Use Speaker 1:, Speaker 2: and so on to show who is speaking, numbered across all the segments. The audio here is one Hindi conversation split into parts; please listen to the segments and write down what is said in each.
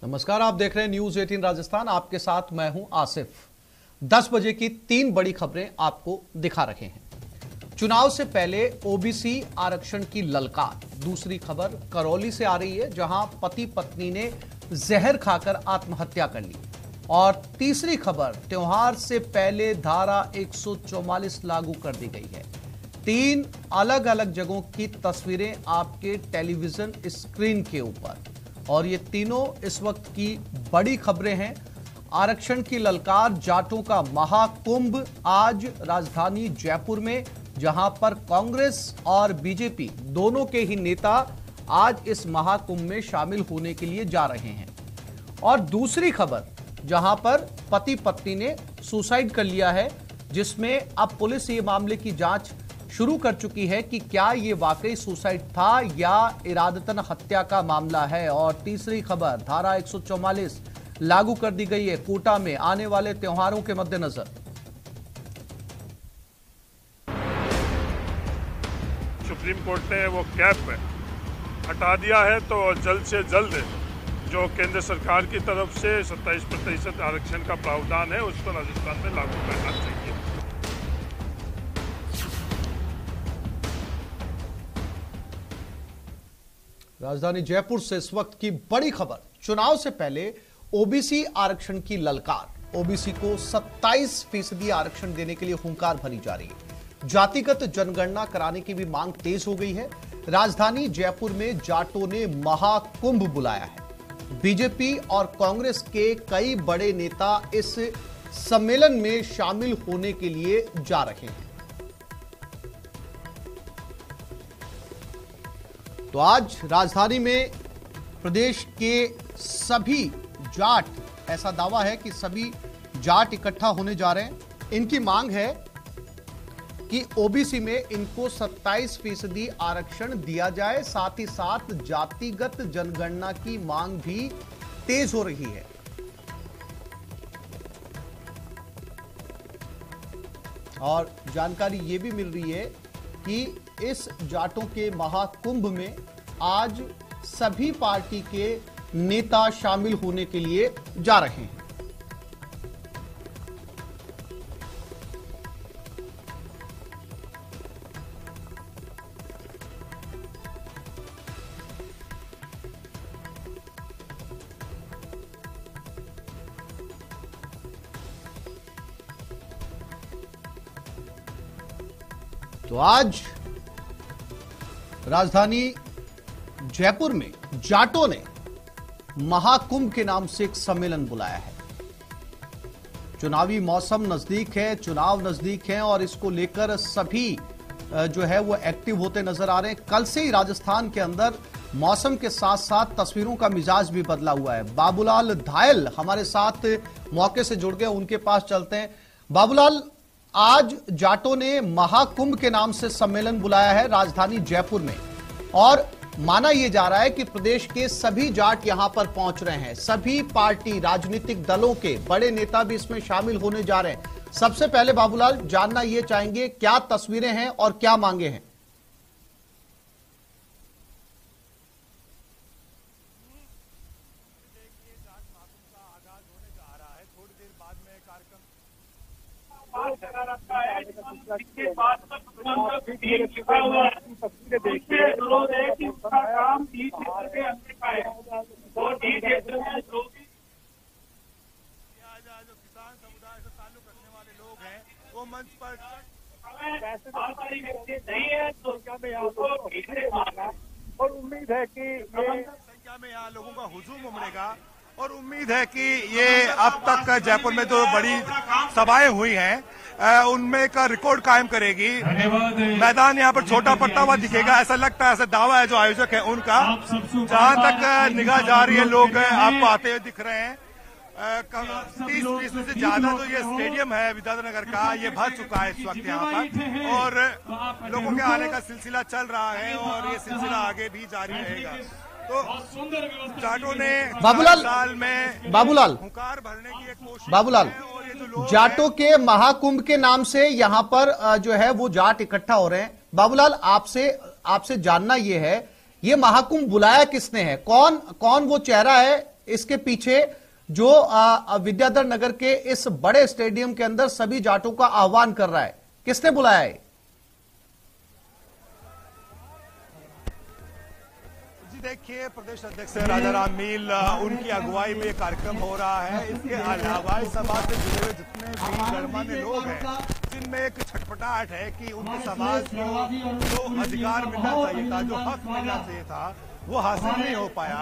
Speaker 1: नमस्कार, आप देख रहे हैं न्यूज 18 राजस्थान। आपके साथ मैं हूं आसिफ। 10 बजे की 3 बड़ी खबरें आपको दिखा रहे हैं। चुनाव से पहले ओबीसी आरक्षण की ललकार। दूसरी खबर करौली से आ रही है, जहां पति पत्नी ने जहर खाकर आत्महत्या कर ली। और तीसरी खबर त्योहार से पहले धारा 144 लागू कर दी गई है। 3 अलग अलग जगहों की तस्वीरें आपके टेलीविजन स्क्रीन के ऊपर, और ये तीनों इस वक्त की बड़ी खबरें हैं। आरक्षण की ललकार, जाटों का महाकुंभ आज राजधानी जयपुर में, जहां पर कांग्रेस और बीजेपी दोनों के ही नेता आज इस महाकुंभ में शामिल होने के लिए जा रहे हैं। और दूसरी खबर जहां पर पति पत्नी ने सुसाइड कर लिया है, जिसमें अब पुलिस ये मामले की जांच शुरू कर चुकी है कि क्या ये वाकई सुसाइड था या इरादतन हत्या का मामला है। और तीसरी खबर धारा 144 लागू कर दी गई है कोटा में आने वाले त्योहारों के मद्देनजर।
Speaker 2: सुप्रीम कोर्ट ने वो कैप हटा दिया है, तो जल्द से जल्द जो केंद्र सरकार की तरफ से 27% आरक्षण का प्रावधान है उसको राजस्थान में लागू करना चाहिए।
Speaker 1: राजधानी जयपुर से इस वक्त की बड़ी खबर। चुनाव से पहले ओबीसी आरक्षण की ललकार। ओबीसी को 27% आरक्षण देने के लिए हुंकार भरी जा रही है। जातिगत जनगणना कराने की भी मांग तेज हो गई है। राजधानी जयपुर में जाटों ने महाकुंभ बुलाया है। बीजेपी और कांग्रेस के कई बड़े नेता इस सम्मेलन में शामिल होने के लिए जा रहे हैं। तो आज राजधानी में प्रदेश के सभी जाट, ऐसा दावा है कि सभी जाट इकट्ठा होने जा रहे हैं। इनकी मांग है कि ओबीसी में इनको 27% आरक्षण दिया जाए। साथ ही साथ जातिगत जनगणना की मांग भी तेज हो रही है। और जानकारी यह भी मिल रही है कि इस जाटों के महाकुंभ में आज सभी पार्टी के नेता शामिल होने के लिए जा रहे हैं। तो आज राजधानी जयपुर में जाटों ने महाकुंभ के नाम से एक सम्मेलन बुलाया है। चुनावी मौसम नजदीक है, चुनाव नजदीक है और इसको लेकर सभी जो है वो एक्टिव होते नजर आ रहे हैं। कल से ही राजस्थान के अंदर मौसम के साथ साथ तस्वीरों का मिजाज भी बदला हुआ है। बाबूलाल धायल हमारे साथ मौके से जुड़ गए, उनके पास चलते हैं। बाबूलाल, आज जाटों ने महाकुंभ के नाम से सम्मेलन बुलाया है राजधानी जयपुर में, और माना यह जा रहा है कि प्रदेश के सभी जाट यहां पर पहुंच रहे हैं। सभी पार्टी, राजनीतिक दलों के बड़े नेता भी इसमें शामिल होने जा रहे हैं। सबसे पहले बाबूलाल, जानना यह चाहेंगे क्या तस्वीरें हैं और क्या मांगे हैं?
Speaker 3: किसान समुदाय से ताल्लुक रखने वाले लोग हैं वो मंच पर नहीं है, तो और उम्मीद है कि ये संख्या में यहाँ लोगों का हुजूम उमड़ेगा। और उम्मीद है कि ये अब तक जयपुर में जो बड़ी सभाएं हुई हैं उनमें का रिकॉर्ड कायम करेगी। मैदान यहाँ पर छोटा पड़ता हुआ दिखेगा, ऐसा लगता है, ऐसा दावा है जो आयोजक है उनका। जहां तक निगाह जा रही है लोग आपको आते हुए दिख रहे हैं। 30% से ज्यादा तो ये स्टेडियम है विद्याधर का, ये भर चुका है इस वक्त यहाँ पर, और लोगों के आने का सिलसिला चल रहा है और ये सिलसिला आगे भी जारी रहेगा। तो जाटों ने साल में
Speaker 1: बाबूलाल
Speaker 3: हुंकार भरने की एक कोशिश,
Speaker 1: बाबूलाल जाटों के महाकुंभ के नाम से यहाँ पर जो है वो जाट इकट्ठा हो रहे हैं। बाबूलाल, आपसे जानना ये है, ये महाकुंभ बुलाया किसने है? कौन वो चेहरा है इसके पीछे जो विद्याधर नगर के इस बड़े स्टेडियम के अंदर सभी जाटों का आह्वान कर रहा है? किसने बुलाया है?
Speaker 3: देखिए, प्रदेश अध्यक्ष राजा राम मील, उनकी अगुवाई में ये कार्यक्रम हो रहा है। इसके अलावा इस समाज से जुड़े हुए जितने भी गणमान्य लोग हैं, जिनमें एक छटपटाहट है कि उनके समाज को जो अधिकार मिलना चाहिए था, जो हक मिलना चाहिए था, वो हासिल नहीं हो पाया।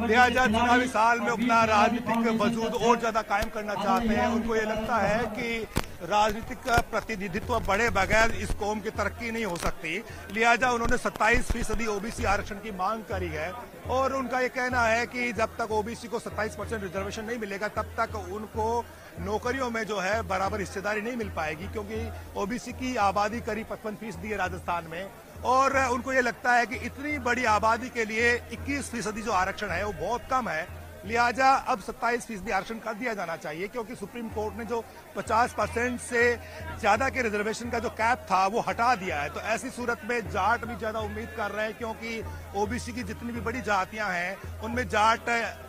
Speaker 3: लिहाजा चुनावी साल में अपना राजनीतिक वजूद और ज्यादा कायम करना चाहते हैं। उनको ये लगता है कि राजनीतिक प्रतिनिधित्व बढ़े बगैर इस कौम की तरक्की नहीं हो सकती। लिहाजा उन्होंने 27% ओबीसी आरक्षण की मांग करी है और उनका ये कहना है कि जब तक ओबीसी को 27% रिजर्वेशन नहीं मिलेगा तब तक उनको नौकरियों में जो है बराबर हिस्सेदारी नहीं मिल पाएगी, क्योंकि ओबीसी की आबादी करीब 55% है राजस्थान में और उनको ये लगता है कि इतनी बड़ी आबादी के लिए 21% जो आरक्षण है वो बहुत कम है। लिहाजा अब 27% आरक्षण कर दिया जाना चाहिए, क्योंकि सुप्रीम कोर्ट ने जो 50% से ज्यादा के रिजर्वेशन का जो कैप था वो हटा दिया है। तो ऐसी सूरत में जाट भी ज्यादा उम्मीद कर रहे हैं, क्योंकि ओबीसी की जितनी भी बड़ी जातियां हैं उनमें जाट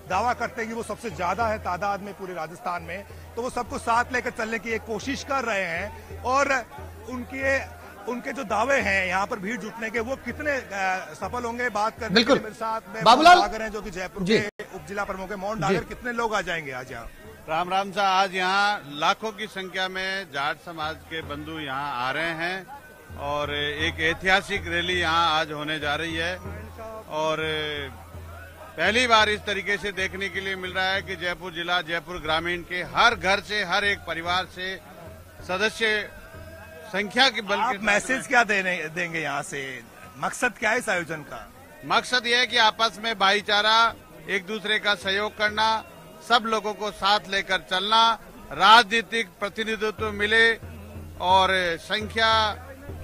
Speaker 3: दावा करते हैं कि वो सबसे ज्यादा है तादाद में पूरे राजस्थान में। तो वो सबको साथ लेकर चलने की एक कोशिश कर रहे हैं और उनके जो दावे हैं यहाँ पर भीड़ जुटने के, वो कितने सफल होंगे बात करने के लिए मेरे साथ में
Speaker 1: बाबूलाल
Speaker 3: डागर हैं, जो कि जयपुर के उप जिला प्रमुख है। मोहन डागर, कितने लोग आ जाएंगे आज यहाँ?
Speaker 4: राम राम सा, आज यहाँ लाखों की संख्या में जाट समाज के बंधु यहाँ आ रहे हैं और एक ऐतिहासिक रैली यहाँ आज होने जा रही है और पहली बार इस तरीके से देखने के लिए मिल रहा है कि जयपुर जिला, जयपुर ग्रामीण के हर घर से, हर एक परिवार से सदस्य संख्या की बल
Speaker 3: आप मैसेज क्या देंगे यहाँ से? मकसद क्या है इस आयोजन का?
Speaker 4: मकसद यह है कि आपस में भाईचारा, एक दूसरे का सहयोग करना, सब लोगों को साथ लेकर चलना, राजनीतिक प्रतिनिधित्व मिले और संख्या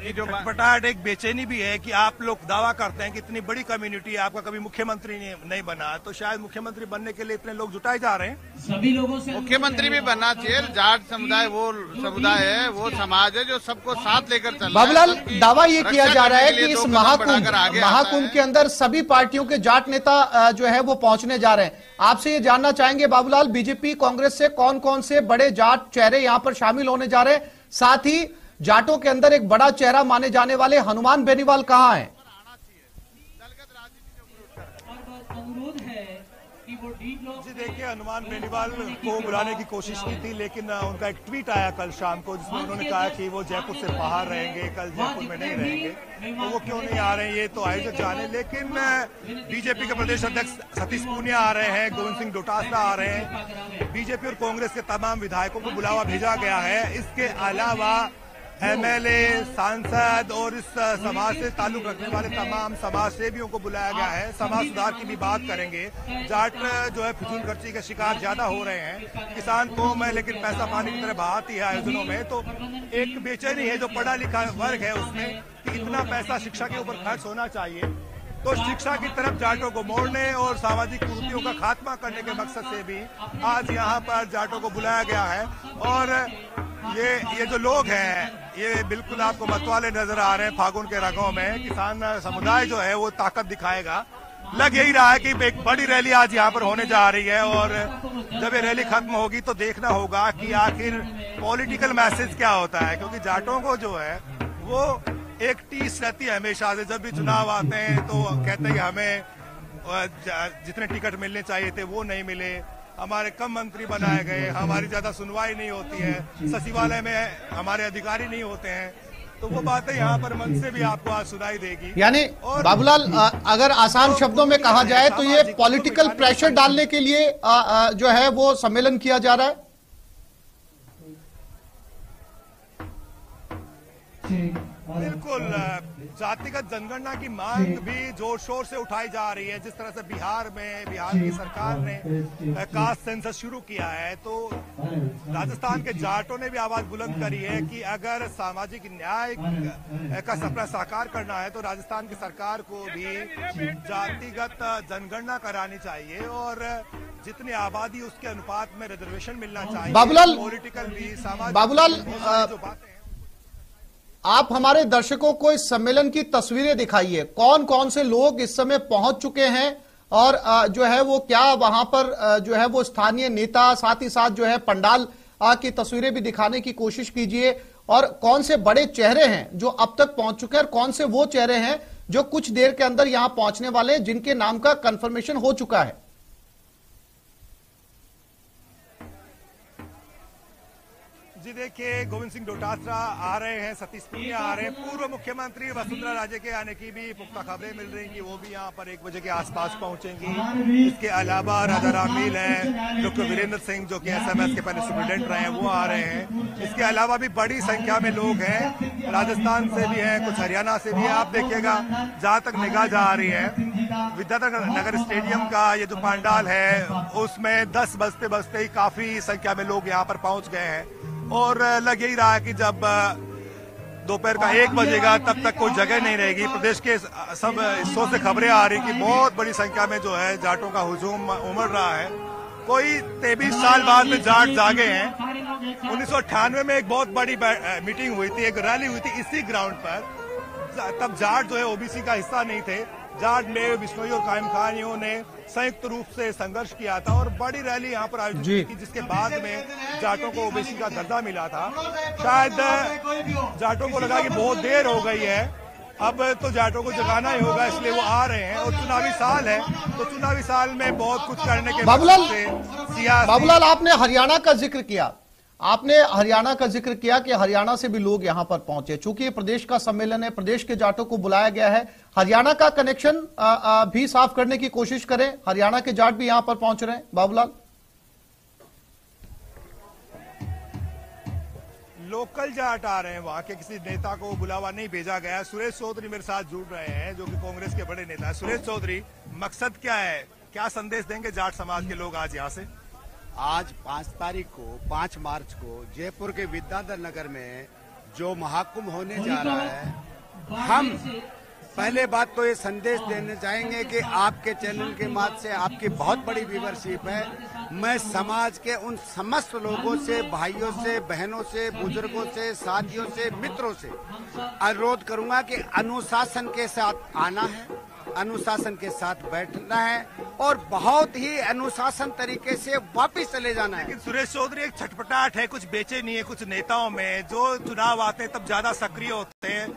Speaker 4: की जो
Speaker 3: छटपटाहट, एक बेचैनी भी है कि आप लोग दावा करते हैं कि इतनी बड़ी कम्युनिटी, आपका कभी मुख्यमंत्री नहीं बना, तो शायद मुख्यमंत्री बनने के लिए इतने लोग जुटाए जा रहे हैं।
Speaker 5: सभी लोगों से
Speaker 4: मुख्यमंत्री भी बनना चाहिए। जाट समुदाय वो समुदाय है, वो समाज है जो सबको साथ लेकर चलना।
Speaker 1: बाबूलाल, दावा ये किया जा रहा है कि इस महाकुंभ के अंदर सभी पार्टियों के जाट नेता जो है वो पहुंचने जा रहे हैं। आपसे ये जानना चाहेंगे बाबूलाल, बीजेपी कांग्रेस से कौन कौन से बड़े जाट चेहरे यहाँ पर शामिल होने जा रहे हैं? साथ ही जाटों के अंदर एक बड़ा चेहरा माने जाने वाले हनुमान बेनीवाल कहाँ हैं?
Speaker 3: जी देखिए, हनुमान बेनीवाल को बुलाने की कोशिश की थी, लेकिन उनका एक ट्वीट आया कल शाम को जिसमें उन्होंने कहा कि वो जयपुर से बाहर रहेंगे, कल जयपुर में नहीं रहेंगे। तो वो क्यों नहीं आ रहे हैं ये तो आयोजक जाने। लेकिन बीजेपी के प्रदेश अध्यक्ष सतीश पूनिया आ रहे हैं, गोविंद सिंह डोटासरा आ रहे हैं, बीजेपी और कांग्रेस के तमाम विधायकों को बुलावा भेजा गया है। इसके अलावा एमएलए, सांसद और इस समाज से ताल्लुक रखने वाले तमाम समाज सेवियों को बुलाया गया है। समाज सुधार की भी बात करेंगे। जाट जो है फिजूल खर्ची के शिकार ज्यादा हो रहे हैं, किसान कौम है लेकिन पैसा पानी की तरह बहाती है आयोजनों में। तो एक बेचैनी है जो पढ़ा लिखा वर्ग है उसमें कि इतना पैसा शिक्षा के ऊपर खर्च होना चाहिए। तो शिक्षा की तरफ जाटों को मोड़ने और सामाजिक कुरीतियों का खात्मा करने के मकसद से भी आज यहाँ पर जाटों को बुलाया गया है। और ये जो लोग हैं ये बिल्कुल आपको मतवाले नजर आ रहे हैं फागुन के रंगों में। किसान समुदाय जो है वो ताकत दिखाएगा। लग यही रहा है कि एक बड़ी रैली आज यहाँ पर होने जा रही है और जब ये रैली खत्म होगी तो देखना होगा कि आखिर पॉलिटिकल मैसेज क्या होता है, क्योंकि जाटों को जो है वो एक टीस रहती है हमेशा से। जब भी चुनाव आते हैं तो कहते हैं कि हमें जितने टिकट मिलने चाहिए थे वो नहीं मिले, हमारे कम मंत्री बनाए गए, हमारी ज्यादा सुनवाई नहीं होती है, सचिवालय में हमारे अधिकारी नहीं होते हैं। तो वो बातें यहाँ पर मन से भी आपको आज सुनाई देगी।
Speaker 1: यानी बाबूलाल, अगर आसान शब्दों में कहा जाए तो ये पॉलिटिकल प्रेशर डालने के लिए जो है वो सम्मेलन किया जा रहा है।
Speaker 3: बिल्कुल, जातिगत जनगणना की मांग भी जोर शोर से उठाई जा रही है। जिस तरह से बिहार की सरकार ने कास्ट सेंसस शुरू किया है, तो राजस्थान के जाटों ने भी आवाज बुलंद करी है कि अगर सामाजिक न्याय का सपना साकार करना है तो राजस्थान की सरकार को भी जातिगत जनगणना करानी चाहिए और जितनी आबादी उसके अनुपात में रिजर्वेशन मिलना चाहिए।
Speaker 1: बाबूलाल,
Speaker 3: पॉलिटिकल भी, सामाजिक,
Speaker 1: बाबूलाल,
Speaker 3: जो बातें
Speaker 1: आप हमारे दर्शकों को इस सम्मेलन की तस्वीरें दिखाइए। कौन कौन से लोग इस समय पहुंच चुके हैं और जो है वो क्या वहां पर जो है वो स्थानीय नेता, साथ ही साथ जो है पंडाल की तस्वीरें भी दिखाने की कोशिश कीजिए, और कौन से बड़े चेहरे हैं जो अब तक पहुंच चुके हैं और कौन से वो चेहरे हैं जो कुछ देर के अंदर यहां पहुंचने वाले हैं, जिनके नाम का कंफर्मेशन हो चुका है।
Speaker 3: जी देखिए, गोविंद सिंह डोटासरा आ रहे हैं, सतीश पूनिया आ रहे हैं, पूर्व मुख्यमंत्री वसुंधरा राजे के आने की भी पुख्ता खबरें मिल रही हैं, वो भी यहाँ पर 1 बजे के आसपास पहुंचेंगी। इसके अलावा राजा राम मील है, डॉक्टर वीरेंद्र सिंह जो कि एसएमएस के पहले सुप्रिटेंडेंट रहे हैं, वो आ रहे हैं। इसके अलावा भी बड़ी संख्या में लोग हैं, राजस्थान से भी हैं, कुछ हरियाणा से भी है। आप देखिएगा, जहां तक निगाह जा रही है, विद्याधर नगर स्टेडियम का ये जो पंडाल है उसमें 10 बजते बजते ही काफी संख्या में लोग यहाँ पर पहुंच गए हैं, और लग यही रहा है कि जब दोपहर का 1 बजेगा तब तक कोई जगह नहीं रहेगी। प्रदेश के सब हिस्सों से खबरें आ रही कि बहुत बड़ी संख्या में जो है जाटों का हुजूम उमड़ रहा है। कोई 23 साल बाद में जाट जागे हैं। 1998 में एक बहुत बड़ी मीटिंग हुई थी, एक रैली हुई थी इसी ग्राउंड पर। तब जाट जो है ओबीसी का हिस्सा नहीं थे। जाट में बिश्नोई और कायम खानियों ने संयुक्त रूप से संघर्ष किया था और बड़ी रैली यहाँ पर आयोजित की थी, जिसके बाद में जाटों को ओबीसी का दर्जा मिला था। शायद जाटों को लगा कि बहुत देर हो गई है, अब तो जाटों को जगाना ही होगा, इसलिए वो आ रहे हैं। और चुनावी साल है, तो चुनावी साल में बहुत कुछ करने के
Speaker 1: बाबूलाल, आपने हरियाणा का जिक्र किया, आपने हरियाणा का जिक्र किया कि हरियाणा से भी लोग यहां पर पहुंचे। चूंकि प्रदेश का सम्मेलन है, प्रदेश के जाटों को बुलाया गया है, हरियाणा का कनेक्शन भी साफ करने की कोशिश करें। हरियाणा के जाट भी यहां पर पहुंच रहे हैं बाबूलाल।
Speaker 3: लोकल जाट आ रहे हैं, वहां के किसी नेता को बुलावा नहीं भेजा गया। सुरेश चौधरी मेरे साथ जुड़ रहे हैं, जो कि कांग्रेस के बड़े नेता हैं। सुरेश चौधरी, मकसद क्या है, क्या संदेश देंगे जाट समाज के लोग आज यहाँ से?
Speaker 5: आज 5 मार्च को जयपुर के विद्याधर नगर में जो महाकुंभ होने जा रहा है, हम पहले बात तो ये संदेश देना चाहेंगे कि आपके चैनल के माध्यम से आपकी बहुत बड़ी व्यूवरशिप है। मैं समाज के उन समस्त लोगों से, भाइयों से, बहनों से, बुजुर्गों से, साथियों से, मित्रों से अनुरोध करूंगा कि अनुशासन के साथ आना है, अनुशासन के साथ बैठना है और बहुत ही अनुशासन तरीके से वापस चले जाना है।
Speaker 3: लेकिन सुरेश चौधरी, एक छटपटाहट है, कुछ बेचैनी है कुछ नेताओं में, जो चुनाव आते हैं तब ज्यादा सक्रिय होते हैं।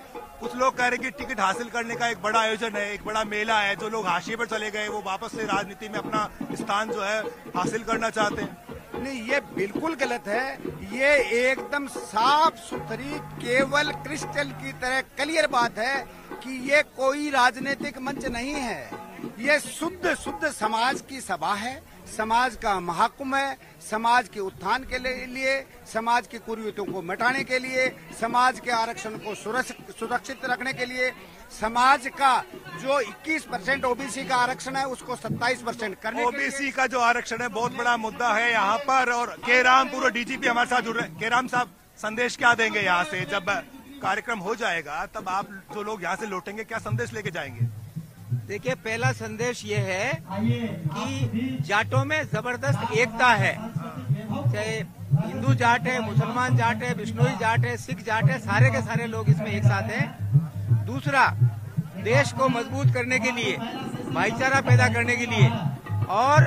Speaker 3: कुछ लोग कह रहे हैं कि टिकट हासिल करने का एक बड़ा आयोजन है, एक बड़ा मेला है, जो लोग हाशिए पर चले गए वो वापस से राजनीति में अपना स्थान जो है हासिल करना चाहते हैं।
Speaker 5: नहीं, ये बिल्कुल गलत है। ये एकदम साफ सुथरी, केवल क्रिस्टल की तरह क्लियर बात है कि ये कोई राजनीतिक मंच नहीं है। ये शुद्ध समाज की सभा है, समाज का महाकुंभ है, समाज के उत्थान के लिए, समाज की कुरीतियों को मिटाने के लिए, समाज के आरक्षण को सुरक्षित रखने के लिए, समाज का जो 21% ओबीसी का आरक्षण है उसको 27% करने।
Speaker 3: ओबीसी का जो आरक्षण है बहुत बड़ा मुद्दा है यहाँ पर। और के राम, पूर्व डीजीपी हमारे साथ जुड़ रहे हैं। के राम साहब, संदेश क्या देंगे यहाँ से? जब कार्यक्रम हो जाएगा तब आप जो लोग यहाँ से लौटेंगे, क्या संदेश लेके जाएंगे?
Speaker 6: देखिए, पहला संदेश ये है कि जाटों में जबरदस्त एकता है, चाहे हिंदू जाट है, मुसलमान जाट है, बिश्नोई जाट है, सिख जाट है, सारे के सारे लोग इसमें एक साथ हैं। दूसरा, देश को मजबूत करने के लिए, भाईचारा पैदा करने के लिए और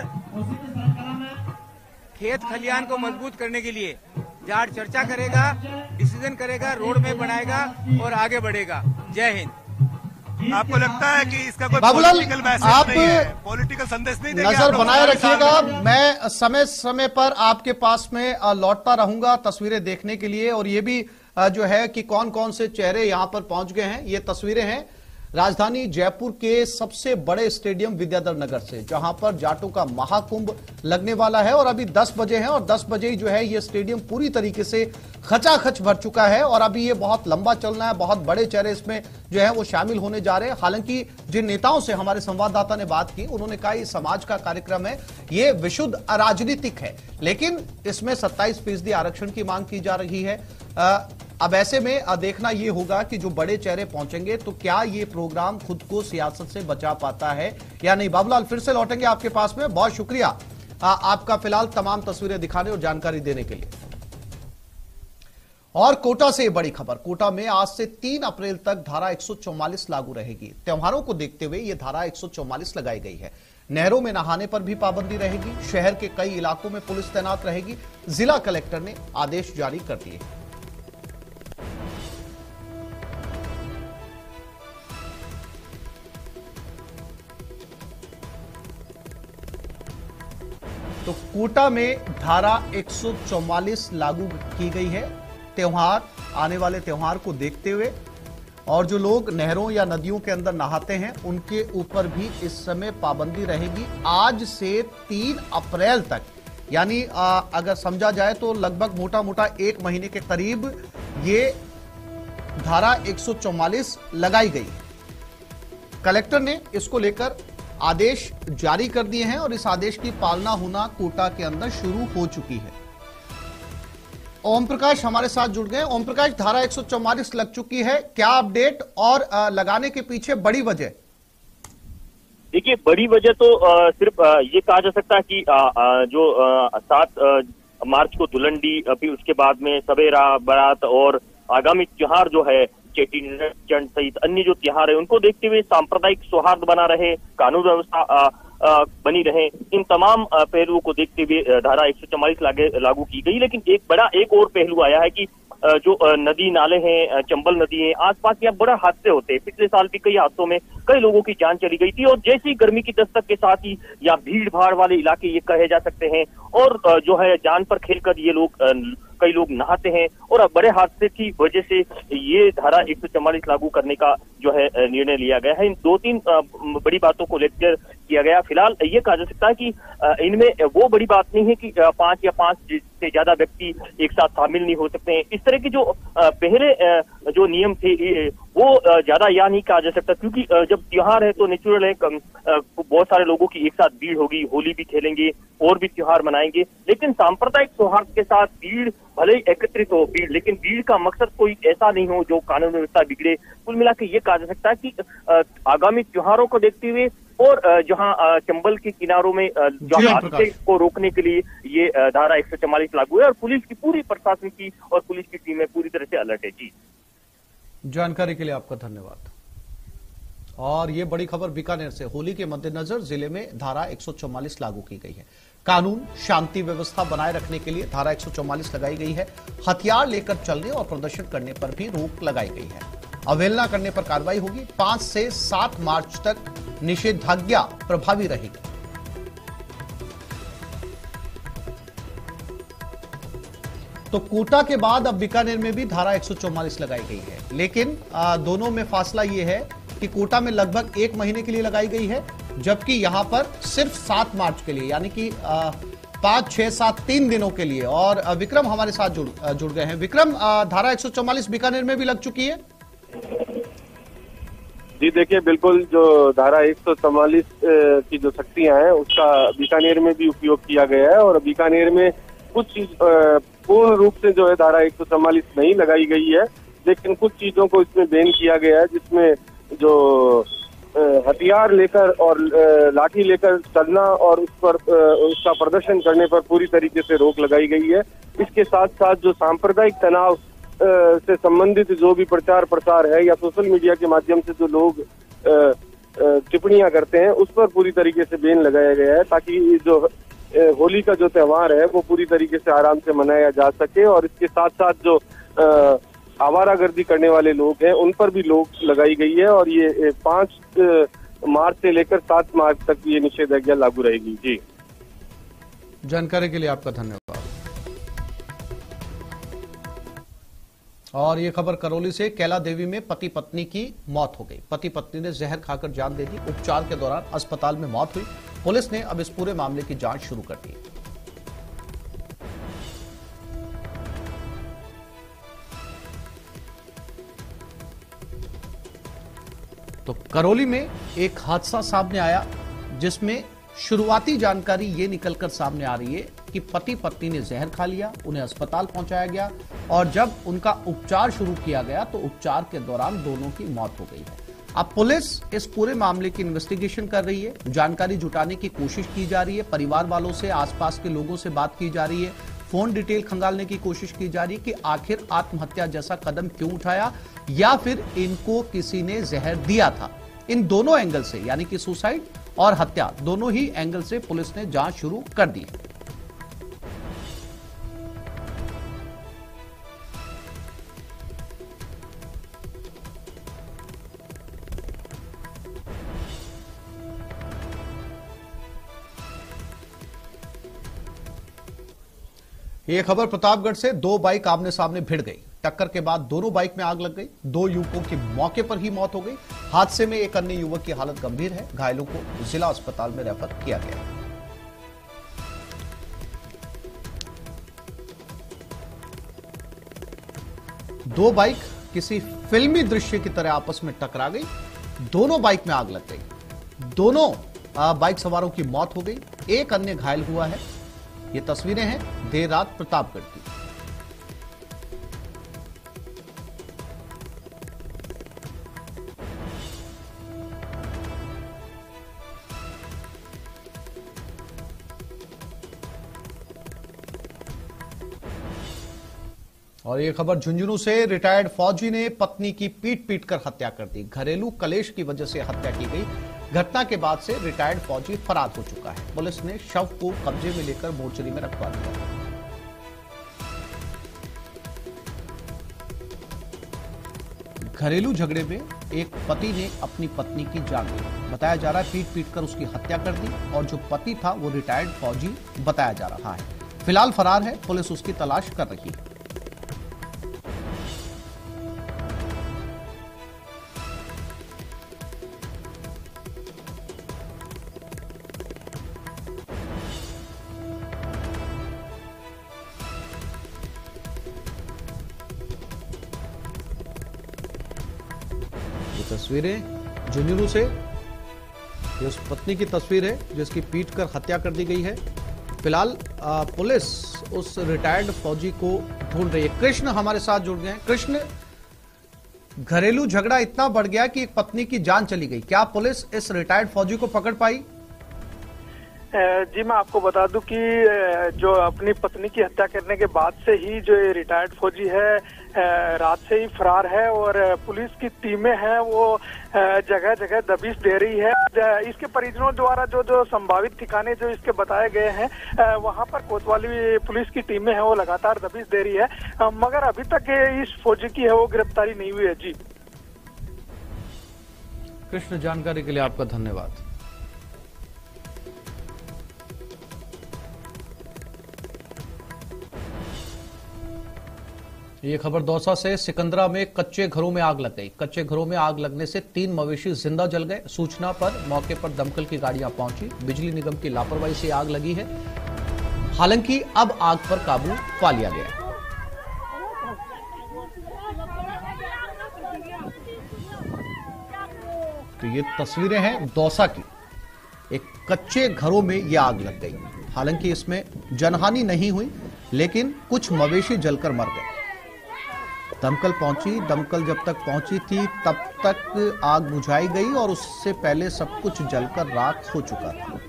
Speaker 6: खेत खलियान को मजबूत करने के लिए जाट चर्चा करेगा, डिसीजन करेगा, रोड मैप बनाएगा और आगे बढ़ेगा। जय हिंद।
Speaker 3: आपको लगता है कि इसका कोई
Speaker 1: बाबूलाल, आप
Speaker 3: पॉलिटिकल संदेश नहीं देंगे?
Speaker 1: नजर बनाए रखिएगा, मैं समय समय पर आपके पास में लौटता रहूंगा तस्वीरें देखने के लिए। और ये भी जो है कि कौन कौन से चेहरे यहां पर पहुंच गए हैं। ये तस्वीरें हैं राजधानी जयपुर के सबसे बड़े स्टेडियम विद्याधर नगर से, जहां पर जाटों का महाकुंभ लगने वाला है। और अभी 10 बजे हैं और 10 बजे ही जो है ये स्टेडियम पूरी तरीके से खचाखच भर चुका है। और अभी ये बहुत लंबा चलना है, बहुत बड़े चेहरे इसमें जो है वो शामिल होने जा रहे हैं। हालांकि जिन नेताओं से हमारे संवाददाता ने बात की, उन्होंने कहा ये समाज का कार्यक्रम है, ये विशुद्ध अराजनीतिक है, लेकिन इसमें 27% आरक्षण की मांग की जा रही है। अब ऐसे में देखना यह होगा कि जो बड़े चेहरे पहुंचेंगे तो क्या ये प्रोग्राम खुद को सियासत से बचा पाता है या नहीं। बाबूलाल, फिर से लौटेंगे आपके पास में। बहुत शुक्रिया आपका फिलहाल तमाम तस्वीरें दिखाने और जानकारी देने के लिए। और कोटा से बड़ी खबर। कोटा में आज से 3 अप्रैल तक धारा 144 लागू रहेगी। त्योहारों को देखते हुए यह धारा 144 लगाई गई है। नहरों में नहाने पर भी पाबंदी रहेगी। शहर के कई इलाकों में पुलिस तैनात रहेगी। जिला कलेक्टर ने आदेश जारी कर दिए। तो कोटा में धारा 144 लागू की गई है। त्योहार, आने वाले त्योहार को देखते हुए और जो लोग नहरों या नदियों के अंदर नहाते हैं उनके ऊपर भी इस समय पाबंदी रहेगी। आज से 3 अप्रैल तक, यानी अगर समझा जाए तो लगभग मोटा मोटा 1 महीने के करीब ये धारा 144 लगाई गई है। कलेक्टर ने इसको लेकर आदेश जारी कर दिए हैं और इस आदेश की पालना होना कोटा के अंदर शुरू हो चुकी है। ओम प्रकाश हमारे साथ जुड़ गए। ओम प्रकाश, धारा 144 लग चुकी है, क्या अपडेट और लगाने के पीछे बड़ी वजह?
Speaker 7: देखिए, बड़ी वजह तो सिर्फ ये कहा जा सकता है कि जो 7 मार्च को धुलंडी, अभी उसके बाद में सवेरा बारात और आगामी त्योहार जो है चेटीचंड सहित अन्य जो त्योहार है उनको देखते हुए सांप्रदायिक सौहार्द बना रहे, कानून व्यवस्था बनी रहे, इन तमाम पहलुओं को देखते हुए धारा 144 लागू की गई। लेकिन एक और पहलू आया है कि जो नदी नाले हैं, चंबल नदी है, आसपास यहाँ बड़ा हादसे होते हैं। पिछले साल भी कई हादसों में कई लोगों की जान चली गई थी और जैसी गर्मी की दस्तक के साथ ही यहाँ भीड़ भाड़ वाले इलाके ये कहे जा सकते हैं और जो है जान पर खेलकर ये कई लोग नहाते हैं और बड़े हादसे की वजह से ये धारा 144 लागू करने का जो है निर्णय लिया गया है। इन 2-3 बड़ी बातों को लेकर किया गया। फिलहाल ये कहा जा सकता है कि इनमें वो बड़ी बात नहीं है कि 5 या 5 से ज्यादा व्यक्ति एक साथ शामिल नहीं हो सकते हैं। इस तरह के जो पहले जो नियम थे वो ज्यादा या नहीं कहा जा सकता, क्योंकि जब त्योहार है तो नेचुरल है बहुत सारे लोगों की एक साथ भीड़ होगी, होली भी खेलेंगे और भी त्योहार मनाएंगे। लेकिन सांप्रदायिक सौहार्द के साथ भीड़ भले ही एकत्रित हो भीड़, लेकिन भीड़ का मकसद कोई ऐसा नहीं हो जो कानून व्यवस्था बिगड़े। कुल मिला के ये कहा जा सकता है कि आगामी त्योहारों को देखते हुए और जहां चंबल के किनारों में जो हादसे को रोकने के लिए ये धारा 144 लागू है और पुलिस की पूरी प्रशासन की और पुलिस की टीमें पूरी तरह से अलर्ट है। जी,
Speaker 1: जानकारी के लिए आपका धन्यवाद। और ये बड़ी खबर बीकानेर से। होली के मद्देनजर जिले में धारा 144 लागू की गई है। कानून शांति व्यवस्था बनाए रखने के लिए धारा 144 लगाई गई है। हथियार लेकर चलने और प्रदर्शन करने पर भी रोक लगाई गई है। अवहेलना करने पर कार्रवाई होगी। 5 से 7 मार्च तक निषेधाज्ञा प्रभावी रहेगी। तो कोटा के बाद अब बीकानेर में भी धारा 144 लगाई गई है, लेकिन दोनों में फासला यह है कि कोटा में लगभग 1 महीने के लिए लगाई गई है, जबकि यहां पर सिर्फ 7 मार्च के लिए, यानी कि 5, 6, 7 3 दिनों के लिए। और विक्रम हमारे साथ जुड़ गए हैं। विक्रम, धारा 144 बीकानेर में भी लग चुकी है?
Speaker 8: जी देखिए, बिल्कुल जो धारा 144 की जो शक्तियां हैं उसका बीकानेर में भी उपयोग किया गया है और बीकानेर में कुछ चीज पूर्ण रूप से जो है धारा 144 नहीं लगाई गई है, लेकिन कुछ चीजों को इसमें बैन किया गया है, जिसमें जो हथियार लेकर और लाठी लेकर चलना और उस पर उसका प्रदर्शन करने पर पूरी तरीके से रोक लगाई गई है। इसके साथ साथ जो सांप्रदायिक तनाव से संबंधित जो भी प्रचार प्रसार है या सोशल मीडिया के माध्यम से जो लोग टिप्पणियां करते हैं उस पर पूरी तरीके से बैन लगाया गया है, ताकि जो होली का जो त्योहार है वो पूरी तरीके से आराम से मनाया जा सके। और इसके साथ साथ जो आवारागर्दी करने वाले लोग हैं उन पर भी रोक लगाई गई है और ये 5 मार्च से लेकर 7 मार्च तक ये निषेधाज्ञा लागू रहेगी। जी,
Speaker 1: जानकारी के लिए आपका धन्यवाद। और ये खबर करौली से। कैला देवी में पति पत्नी की मौत हो गई। पति पत्नी ने जहर खाकर जान दे दी। उपचार के दौरान अस्पताल में मौत हुई। पुलिस ने अब इस पूरे मामले की जांच शुरू कर दी। तो करौली में एक हादसा सामने आया, जिसमें शुरुआती जानकारी ये निकलकर सामने आ रही है कि पति पत्नी ने जहर खा लिया, उन्हें अस्पताल पहुंचाया गया और जब उनका उपचार शुरू किया गया तो उपचार के दौरान दोनों की मौत हो गई है। अब पुलिस इस पूरे मामले की इन्वेस्टिगेशन कर रही है, जानकारी जुटाने की कोशिश की जा रही है, परिवार वालों से, आसपास के लोगों से बात की जा रही है, फोन डिटेल खंगालने की कोशिश की जा रही कि आखिर आत्महत्या जैसा कदम क्यों उठाया या फिर इनको किसी ने जहर दिया था। इन दोनों एंगल से यानी कि सुसाइड और हत्या दोनों ही एंगल से पुलिस ने जांच शुरू कर दी। ये खबर प्रतापगढ़ से, दो बाइक आमने सामने भिड़ गई। टक्कर के बाद दोनों बाइक में आग लग गई। दो युवकों की मौके पर ही मौत हो गई। हादसे में एक अन्य युवक की हालत गंभीर है। घायलों को जिला अस्पताल में रेफर किया गया है। दो बाइक किसी फिल्मी दृश्य की तरह आपस में टकरा गई। दोनों बाइक में आग लग गई। दोनों बाइक सवारों की मौत हो गई। एक अन्य घायल हुआ है। ये तस्वीरें हैं देर रात प्रतापगढ़ की। और ये खबर झुंझुनू से, रिटायर्ड फौजी ने पत्नी की पीट कर हत्या कर दी। घरेलू कलेश की वजह से हत्या की गई। घटना के बाद से रिटायर्ड फौजी फरार हो चुका है। पुलिस ने शव को कब्जे में लेकर मोर्चरी में रखवा दिया। घरेलू झगड़े में एक पति ने अपनी पत्नी की जान ली। बताया जा रहा है पीट कर उसकी हत्या कर दी और जो पति था वो रिटायर्ड फौजी बताया जा रहा है। फिलहाल फरार है। पुलिस उसकी तलाश कर रही है। तस्वीरें झुंझुनू से, ये उस पत्नी की तस्वीर है जिसकी पीट कर हत्या कर दी गई है। फिलहाल पुलिस उस रिटायर्ड फौजी को ढूंढ रही है। कृष्ण हमारे साथ जुड़ गए हैं। कृष्ण, घरेलू झगड़ा इतना बढ़ गया कि एक पत्नी की जान चली गई। क्या पुलिस इस रिटायर्ड फौजी को पकड़ पाई?
Speaker 9: जी, मैं आपको बता दूं कि जो अपनी पत्नी की हत्या करने के बाद से ही जो रिटायर्ड फौजी है रात से ही फरार है और पुलिस की टीमें हैं वो जगह जगह दबिश दे रही है। इसके परिजनों द्वारा जो संभावित ठिकाने जो इसके बताए गए हैं वहां पर कोतवाली पुलिस की टीमें हैं वो लगातार दबिश दे रही है, मगर अभी तक इस फौजी की है वो गिरफ्तारी नहीं हुई है। जी
Speaker 1: कृष्ण, जानकारी के लिए आपका धन्यवाद। ये खबर दौसा से, सिकंदरा में कच्चे घरों में आग लग गई। कच्चे घरों में आग लगने से 3 मवेशी जिंदा जल गए। सूचना पर मौके पर दमकल की गाड़ियां पहुंची। बिजली निगम की लापरवाही से आग लगी है। हालांकि अब आग पर काबू पा लिया गया है। तो ये तस्वीरें हैं दौसा की। एक कच्चे घरों में यह आग लग गई। हालांकि इसमें जनहानि नहीं हुई, लेकिन कुछ मवेशी जलकर मर गए। दमकल पहुंची। दमकल जब तक पहुंची थी तब तक आग बुझाई गई और उससे पहले सब कुछ जलकर राख हो चुका था।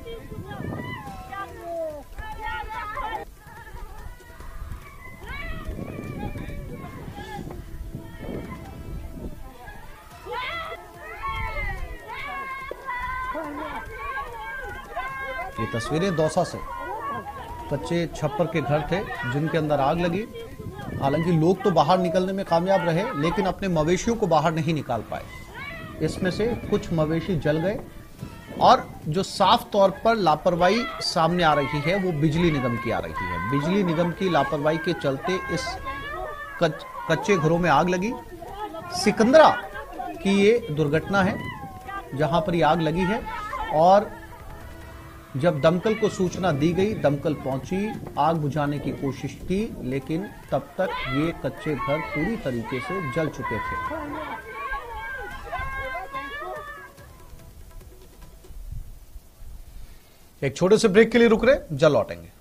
Speaker 1: ये तस्वीरें दौसा से, कच्चे छप्पर के घर थे जिनके अंदर आग लगी। हालांकि लोग तो बाहर निकलने में कामयाब रहे, लेकिन अपने मवेशियों को बाहर नहीं निकाल पाए। इसमें से कुछ मवेशी जल गए और जो साफ तौर पर लापरवाही सामने आ रही है वो बिजली निगम की आ रही है। बिजली निगम की लापरवाही के चलते इस कच्चे घरों में आग लगी। सिकंदरा की ये दुर्घटना है जहां पर ये आग लगी है और जब दमकल को सूचना दी गई, दमकल पहुंची, आग बुझाने की कोशिश की, लेकिन तब तक ये कच्चे घर पूरी तरीके से जल चुके थे। एक छोटे से ब्रेक के लिए रुक रहे, जल्द लौटेंगे।